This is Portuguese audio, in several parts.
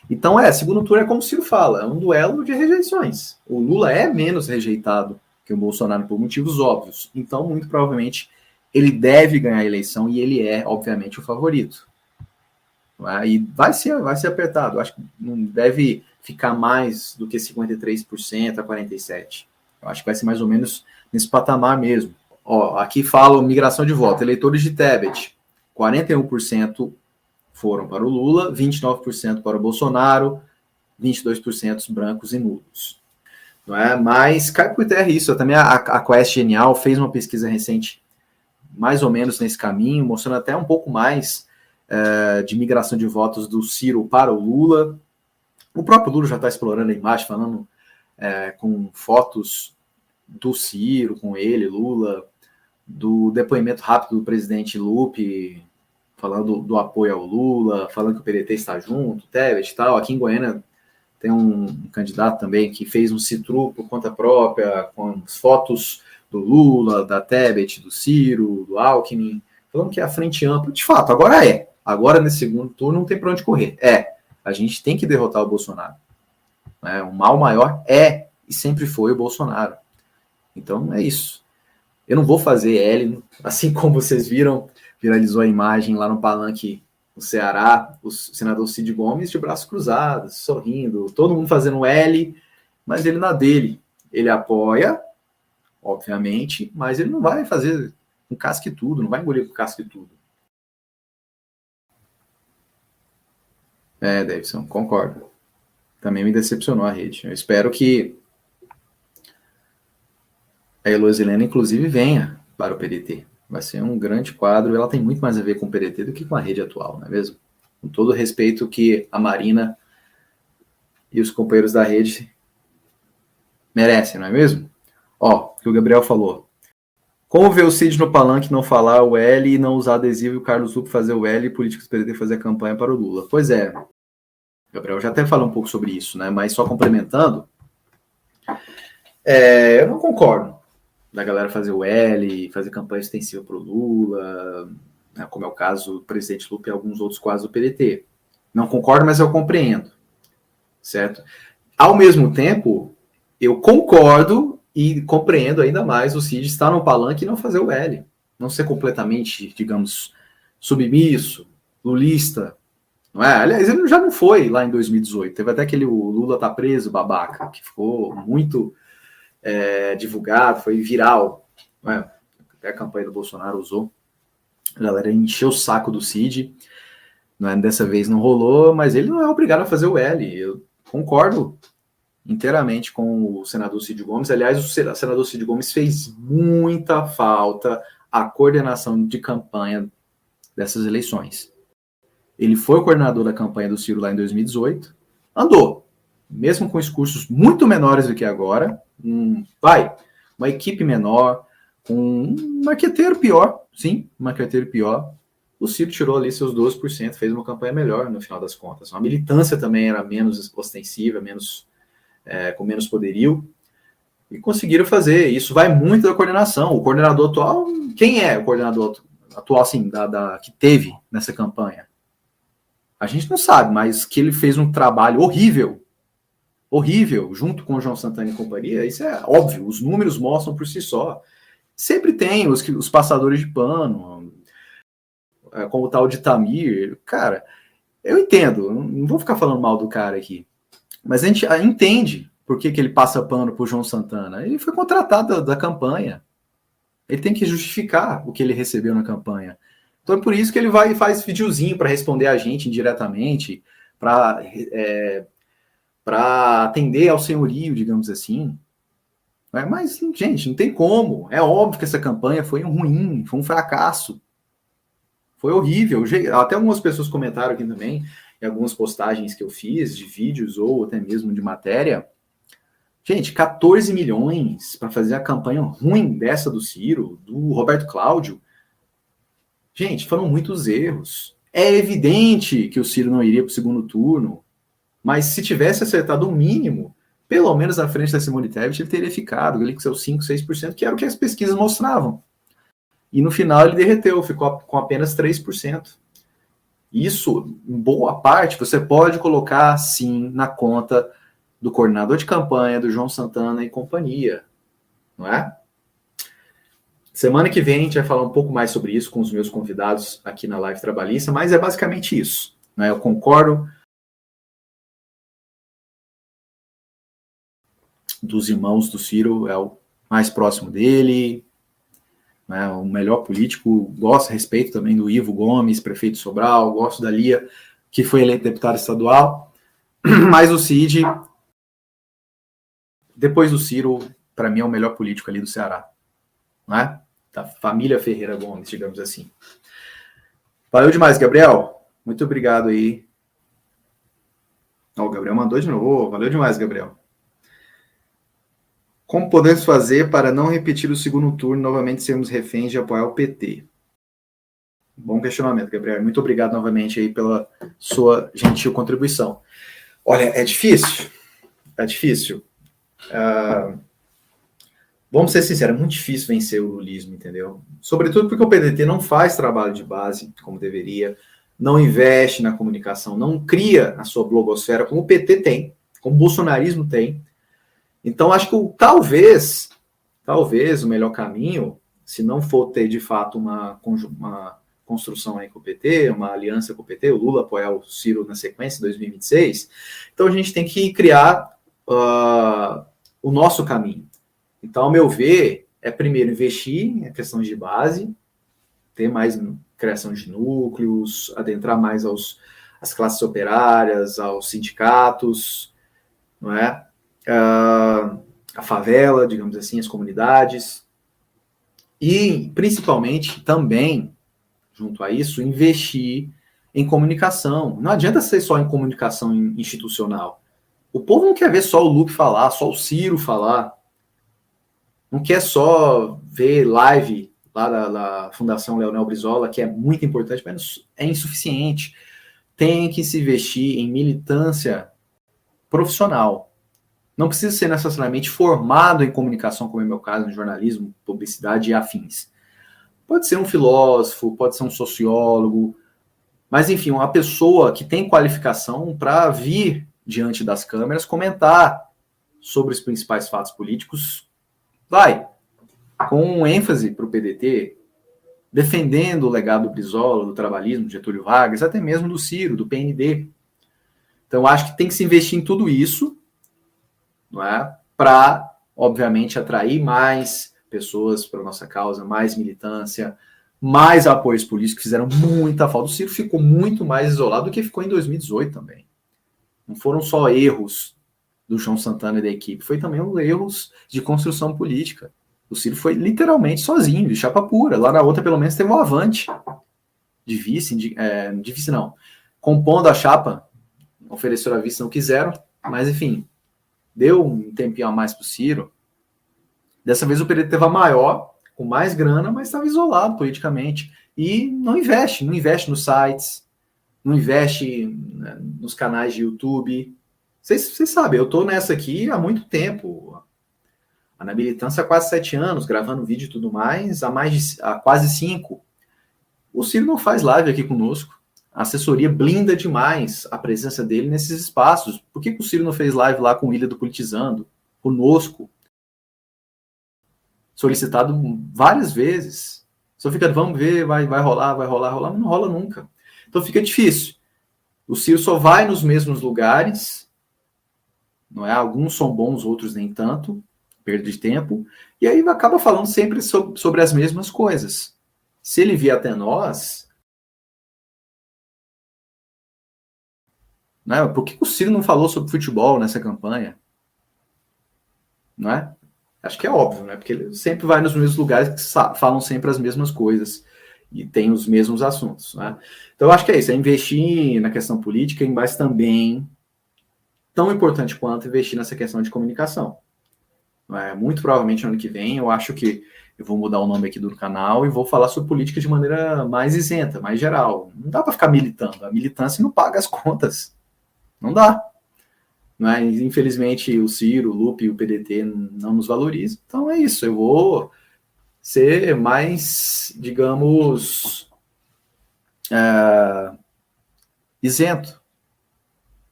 Então, segundo turno é como o Ciro fala, é um duelo de rejeições. O Lula é menos rejeitado que o Bolsonaro por motivos óbvios. Então, muito provavelmente, ele deve ganhar a eleição e ele é, obviamente, o favorito. E vai ser apertado. Acho que não deve ficar mais do que 53% a 47%. Eu acho que vai ser mais ou menos nesse patamar mesmo. Ó, aqui fala migração de voto. Eleitores de Tebet, 41% foram para o Lula, 29% para o Bolsonaro, 22% brancos e nulos. Não é? Mas cai por terra isso. Também a Quest Genial fez uma pesquisa recente mais ou menos nesse caminho, mostrando até um pouco mais de migração de votos do Ciro para o Lula. O próprio Lula já está explorando a imagem, falando com fotos do Ciro, com ele, Lula, do depoimento rápido do presidente Lupe, falando do apoio ao Lula, falando que o PDT está junto, Tebet e tal. Aqui em Goiânia tem um candidato também que fez um citru por conta própria, com fotos do Lula, da Tebet, do Ciro, do Alckmin, falando que é a frente ampla. De fato, agora é. Agora, nesse segundo turno, não tem para onde correr. A gente tem que derrotar o Bolsonaro. O mal maior é e sempre foi o Bolsonaro. Então, é isso. Eu não vou fazer L, assim como vocês viram, viralizou a imagem lá no palanque no Ceará, o senador Cid Gomes de braços cruzados, sorrindo, todo mundo fazendo L, mas ele na dele. Ele apoia, obviamente, mas ele não vai fazer com casca e tudo, não vai engolir com casca e tudo. Davidson, concordo. Também me decepcionou a rede. Eu espero que a Eloisilena, inclusive, venha para o PDT. Vai ser um grande quadro. Ela tem muito mais a ver com o PDT do que com a rede atual, não é mesmo? Com todo o respeito que a Marina e os companheiros da rede merecem, não é mesmo? Ó, o que o Gabriel falou. Como ver o Cid no palanque não falar o L e não usar adesivo e o Carlos Lupe fazer o L e políticos do PDT fazer a campanha para o Lula? Pois é, Gabriel, já até falou um pouco sobre isso, né? Mas só complementando, eu não concordo da galera fazer o L, fazer campanha extensiva para o Lula, né, como é o caso do presidente Lupe e alguns outros quadros do PDT. Não concordo, mas eu compreendo, certo? Ao mesmo tempo, eu concordo e compreendo ainda mais o Cid estar no palanque e não fazer o L. Não ser completamente, digamos, submisso, lulista. Não é? Aliás, ele já não foi lá em 2018. Teve até aquele o Lula tá preso, babaca, que ficou muito divulgado, foi viral. Não é? Até a campanha do Bolsonaro usou. A galera encheu o saco do Cid. Não é? Dessa vez não rolou, mas ele não é obrigado a fazer o L. Eu concordo inteiramente com o senador Cid Gomes. Aliás, o senador Cid Gomes fez muita falta a coordenação de campanha dessas eleições. Ele foi o coordenador da campanha do Ciro lá em 2018, andou, mesmo com discursos muito menores do que agora, uma equipe menor, com um marqueteiro pior, sim, um marqueteiro pior, o Ciro tirou ali seus 12%, fez uma campanha melhor no final das contas. A militância também era menos ostensiva, com menos poderio, e conseguiram fazer. Isso vai muito da coordenação. O coordenador atual, quem é o coordenador atual, assim, que teve nessa campanha? A gente não sabe, mas que ele fez um trabalho horrível, junto com o João Santana e companhia, isso é óbvio, os números mostram por si só. Sempre tem os passadores de pano, como o tal de Tamir. Cara, eu entendo, não vou ficar falando mal do cara aqui, mas a gente entende por que ele passa pano pro João Santana. Ele foi contratado da campanha. Ele tem que justificar o que ele recebeu na campanha. Então é por isso que ele vai e faz videozinho para responder a gente indiretamente, para atender ao senhorio, digamos assim. Mas, gente, não tem como. É óbvio que essa campanha foi ruim, foi um fracasso. Foi horrível. Até algumas pessoas comentaram aqui também, em algumas postagens que eu fiz, de vídeos ou até mesmo de matéria. Gente, 14 milhões para fazer a campanha ruim dessa do Ciro, do Roberto Cláudio. Gente, foram muitos erros. É evidente que o Ciro não iria para o segundo turno, mas se tivesse acertado o mínimo, pelo menos à frente da Simone Tebet, ele teria ficado ali com seus 5%, 6%, que era o que as pesquisas mostravam. E no final ele derreteu, ficou com apenas 3%. Isso, em boa parte, você pode colocar, sim, na conta do coordenador de campanha, do João Santana e companhia, não é? Semana que vem a gente vai falar um pouco mais sobre isso com os meus convidados aqui na Live Trabalhista, mas é basicamente isso, né? Eu concordo dos irmãos do Ciro, é o mais próximo dele, né? O melhor político, gosto, respeito também do Ivo Gomes, prefeito de Sobral, gosto da Lia, que foi eleito deputado estadual, mas o Cid, depois do Ciro, para mim é o melhor político ali do Ceará, não é? Da família Ferreira Gomes, digamos assim. Valeu demais, Gabriel. Muito obrigado aí. O Gabriel mandou de novo. Valeu demais, Gabriel. Como podemos fazer para não repetir o segundo turno e novamente sermos reféns de apoiar o PT? Bom questionamento, Gabriel. Muito obrigado novamente aí pela sua gentil contribuição. Olha, é difícil. É difícil. Vamos ser sinceros, é muito difícil vencer o lulismo, entendeu? Sobretudo porque o PDT não faz trabalho de base como deveria, não investe na comunicação, não cria a sua blogosfera como o PT tem, como o bolsonarismo tem. Então, acho que talvez o melhor caminho, se não for ter de fato uma construção aí com o PT, uma aliança com o PT, o Lula apoiar o Ciro na sequência, em 2026, então a gente tem que criar o nosso caminho. Então, ao meu ver, é primeiro investir em questões de base, ter mais criação de núcleos, adentrar mais às classes operárias, aos sindicatos, não é? A favela, digamos assim, as comunidades. E, principalmente, também, junto a isso, investir em comunicação. Não adianta ser só em comunicação institucional. O povo não quer ver só o Lupe falar, só o Ciro falar. Não quer só ver live lá da Fundação Leonel Brizola, que é muito importante, mas é insuficiente. Tem que se investir em militância profissional. Não precisa ser necessariamente formado em comunicação, como é o meu caso, em jornalismo, publicidade e afins. Pode ser um filósofo, pode ser um sociólogo, mas enfim, uma pessoa que tem qualificação para vir diante das câmeras comentar sobre os principais fatos políticos, vai, com ênfase para o PDT, defendendo o legado do Brizola, do trabalhismo, de Getúlio Vargas, até mesmo do Ciro, do PND. Então, acho que tem que se investir em tudo isso, não é? Para, obviamente, atrair mais pessoas para a nossa causa, mais militância, mais apoios políticos que fizeram muita falta. O Ciro ficou muito mais isolado do que ficou em 2018 também. Não foram só erros do João Santana e da equipe, foi também erros de construção política. O Ciro foi literalmente sozinho, de chapa pura. Lá na outra, pelo menos, teve um avante de vice, de vice não, compondo a chapa, ofereceram a vice, não quiseram, mas enfim, deu um tempinho a mais para o Ciro. Dessa vez o PDT teve a maior, com mais grana, mas estava isolado politicamente. E não investe nos sites, não investe, né, nos canais de YouTube. Vocês sabem, eu estou nessa aqui há muito tempo. Na militância há quase 7 anos, gravando vídeo e tudo mais, há quase 5. O Ciro não faz live aqui conosco. A assessoria blinda demais a presença dele nesses espaços. Por que o Ciro não fez live lá com o Ilha do Politizando, conosco? Solicitado várias vezes. Só fica, vamos ver, vai rolar, mas não rola nunca. Então fica difícil. O Ciro só vai nos mesmos lugares, não é? Alguns são bons, outros nem tanto, perda de tempo, e aí acaba falando sempre sobre as mesmas coisas. Se ele vier até nós, né? Por que o Ciro não falou sobre futebol nessa campanha? Não é? Acho que é óbvio, né? Porque ele sempre vai nos mesmos lugares que falam sempre as mesmas coisas e tem os mesmos assuntos, né? Então, eu acho que é isso, é investir na questão política, mas também, tão importante quanto, investir nessa questão de comunicação. Muito provavelmente no ano que vem, eu acho que eu vou mudar o nome aqui do canal e vou falar sobre política de maneira mais isenta, mais geral. Não dá para ficar militando. A militância não paga as contas. Não dá. Mas, infelizmente, o Ciro, o Lupe e o PDT não nos valorizam. Então é isso. Eu vou ser mais, digamos, isento.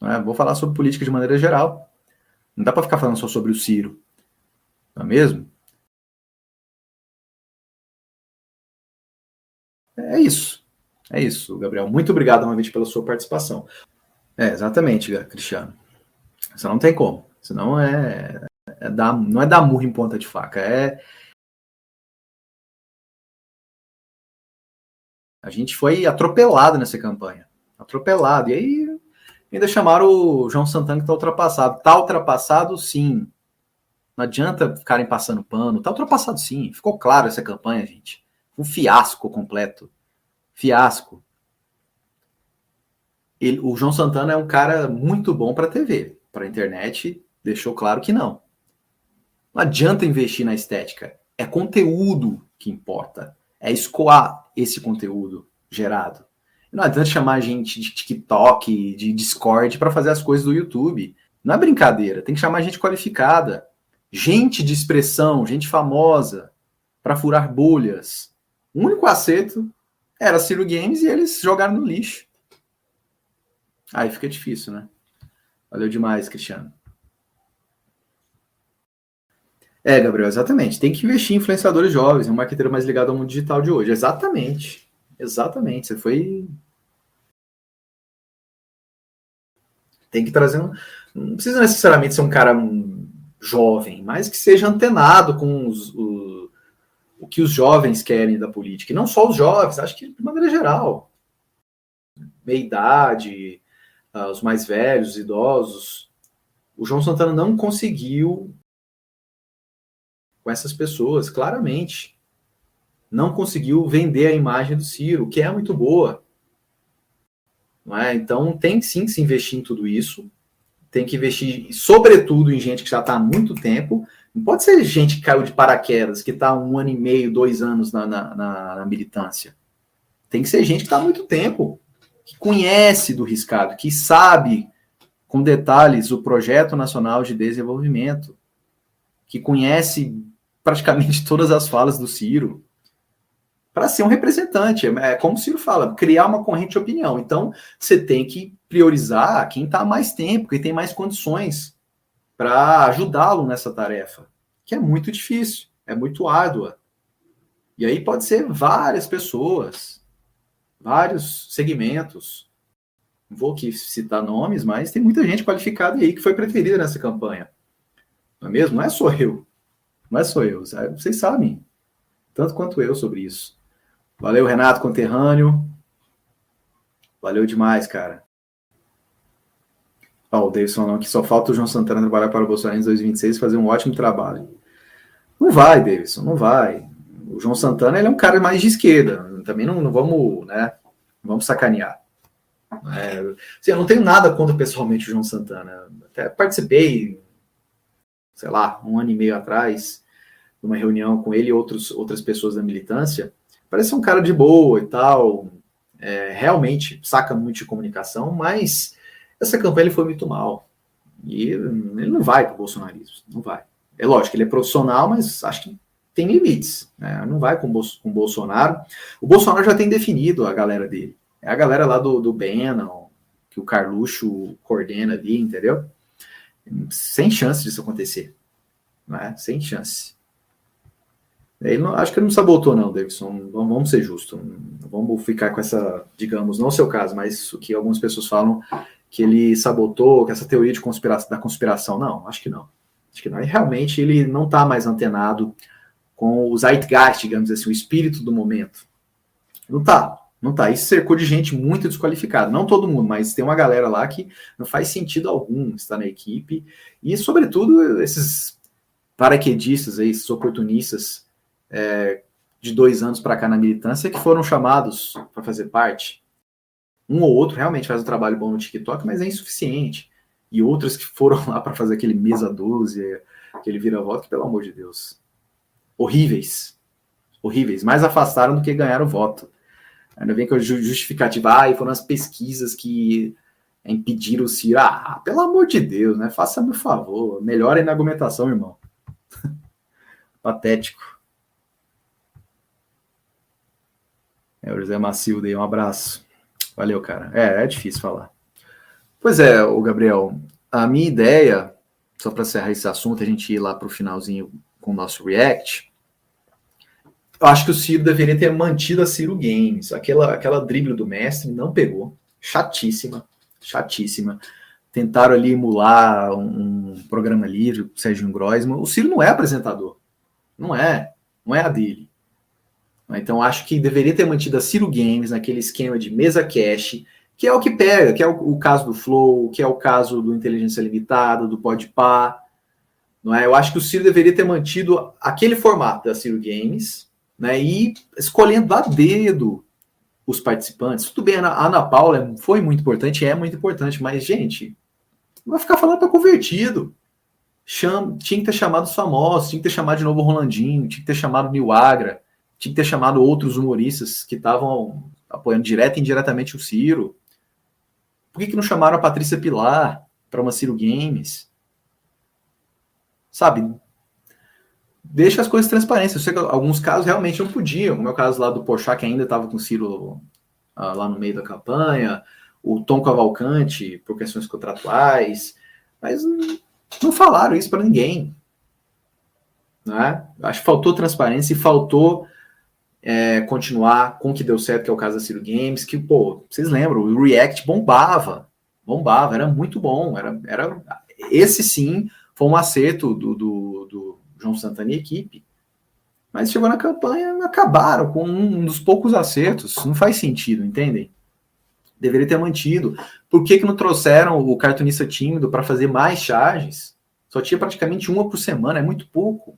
Não é? Vou falar sobre política de maneira geral. Não dá para ficar falando só sobre o Ciro. Não é mesmo? É isso. É isso, Gabriel. Muito obrigado novamente pela sua participação. Exatamente, Cristiano. Isso não tem como. Senão não é dar murro em ponta de faca. A gente foi atropelado nessa campanha. Atropelado. E aí ainda chamaram o João Santana que está ultrapassado. Está ultrapassado, sim. Não adianta ficarem passando pano. Está ultrapassado, sim. Ficou claro essa campanha, gente. Um fiasco completo. Fiasco. O João Santana é um cara muito bom para TV. Para a internet, deixou claro que não. Não adianta investir na estética. É conteúdo que importa. É escoar esse conteúdo gerado. Não adianta chamar gente de TikTok, de Discord para fazer as coisas do YouTube. Não é brincadeira. Tem que chamar gente qualificada. Gente de expressão, gente famosa, para furar bolhas. O único acerto era Ciro Games e eles jogaram no lixo. Aí fica difícil, né? Valeu demais, Cristiano. Gabriel, exatamente. Tem que investir em influenciadores jovens, um marqueteiro mais ligado ao mundo digital de hoje. Exatamente. Exatamente. Você foi. Tem que trazer um. Não precisa necessariamente ser um cara jovem, mas que seja antenado com o que os jovens querem da política. E não só os jovens, acho que de maneira geral. Meia idade, os mais velhos, os idosos. O João Santana não conseguiu com essas pessoas, claramente. Não conseguiu vender a imagem do Ciro, que é muito boa. Não é? Então tem sim que se investir em tudo isso. Tem que investir, sobretudo, em gente que já está há muito tempo. Não pode ser gente que caiu de paraquedas, que está 1 ano e meio, 2 anos na militância. Tem que ser gente que está há muito tempo, que conhece do riscado, que sabe com detalhes o Projeto Nacional de Desenvolvimento, que conhece praticamente todas as falas do Ciro, para ser um representante. É como o Ciro fala, criar uma corrente de opinião. Então, você tem que priorizar quem está há mais tempo, quem tem mais condições para ajudá-lo nessa tarefa, que é muito difícil, é muito árdua. E aí pode ser várias pessoas, vários segmentos. Não vou aqui citar nomes, mas tem muita gente qualificada aí que foi preferida nessa campanha. Não é mesmo? Não é só eu. Não é só eu. Vocês sabem, tanto quanto eu, sobre isso. Valeu, Renato Conterrâneo. Valeu demais, cara. O Davidson não, que só falta o João Santana trabalhar para o Bolsonaro em 2026 e fazer um ótimo trabalho. Não vai, Davidson, não vai. O João Santana ele é um cara mais de esquerda. Também não vamos, né? Não vamos sacanear. Assim, eu não tenho nada contra pessoalmente o João Santana. Até participei, sei lá, 1 ano e meio atrás, de uma reunião com ele e outras pessoas da militância. Parece um cara de boa e tal. Realmente saca muito de comunicação, mas essa campanha ele foi muito mal. E ele não vai para o bolsonarismo, não vai. É lógico, ele é profissional, mas acho que tem limites. Né? Não vai com o Bolsonaro. O Bolsonaro já tem definido a galera dele. É a galera lá do Bannon, que o Carluxo coordena ali, entendeu? Sem chance disso acontecer. Né? Sem chance. Acho que ele não sabotou, não, Davidson. Vamos ser justos. Vamos ficar com essa, digamos, não o seu caso, mas o que algumas pessoas falam que ele sabotou, que essa teoria da conspiração. Não, acho que não. Acho que não. E realmente ele não está mais antenado com o zeitgeist, digamos assim, o espírito do momento. Não está. Não está. Isso cercou de gente muito desqualificada. Não todo mundo, mas tem uma galera lá que não faz sentido algum estar na equipe. E, sobretudo, esses paraquedistas, aí, esses oportunistas de 2 anos para cá na militância que foram chamados para fazer parte. Um ou outro realmente faz um trabalho bom no TikTok, mas é insuficiente. E outros que foram lá para fazer aquele mesa 12, aquele vira-voto, que, pelo amor de Deus, horríveis. Horríveis. Mais afastaram do que ganharam voto. Ainda vem com a justificativa, e foram as pesquisas que impediram o Ciro. Pelo amor de Deus, né? Faça-me o favor. Melhorem na argumentação, irmão. Patético. O José Macilde, um abraço. Valeu, cara. É difícil falar. Pois é, o Gabriel, a minha ideia, só para encerrar esse assunto, a gente ir lá para o finalzinho com o nosso React, eu acho que o Ciro deveria ter mantido a Ciro Games. Aquela drible do mestre não pegou. Chatíssima, chatíssima. Tentaram ali emular um programa livre, o Sérgio Groisman. O Ciro não é apresentador. Não é. Não é a dele. Então acho que deveria ter mantido a Ciro Games naquele esquema de mesa cache, que é o que pega, que é o caso do Flow, que é o caso do Inteligência Limitada, do Podpah. Não é? Eu acho que o Ciro deveria ter mantido aquele formato da Ciro Games, né, e escolhendo a dedo os participantes. Tudo bem, a Ana Paula foi muito importante, é muito importante, mas, gente, não vai ficar falando para convertido. Tinha que ter chamado os famosos, tinha que ter chamado de novo o Rolandinho, tinha que ter chamado o Nil Agra, tinha que ter chamado outros humoristas que estavam apoiando direta e indiretamente o Ciro. Por que não chamaram a Patrícia Pilar para uma Ciro Games? Sabe? Deixa as coisas transparentes. Eu sei que alguns casos realmente não podiam, como é o caso lá do Porchat, que ainda estava com o Ciro lá no meio da campanha, o Tom Cavalcante, por questões contratuais, mas não falaram isso para ninguém. Né? Acho que faltou transparência e faltou continuar com o que deu certo, que é o caso da Ciro Games, que, pô, vocês lembram, o React bombava, era muito bom, esse sim foi um acerto do João Santana e equipe. Mas chegou na campanha, acabaram com um dos poucos acertos. Não faz sentido, entendem? Deveria ter mantido. Por que não trouxeram o cartunista tímido para fazer mais charges? Só tinha praticamente uma por semana, é muito pouco.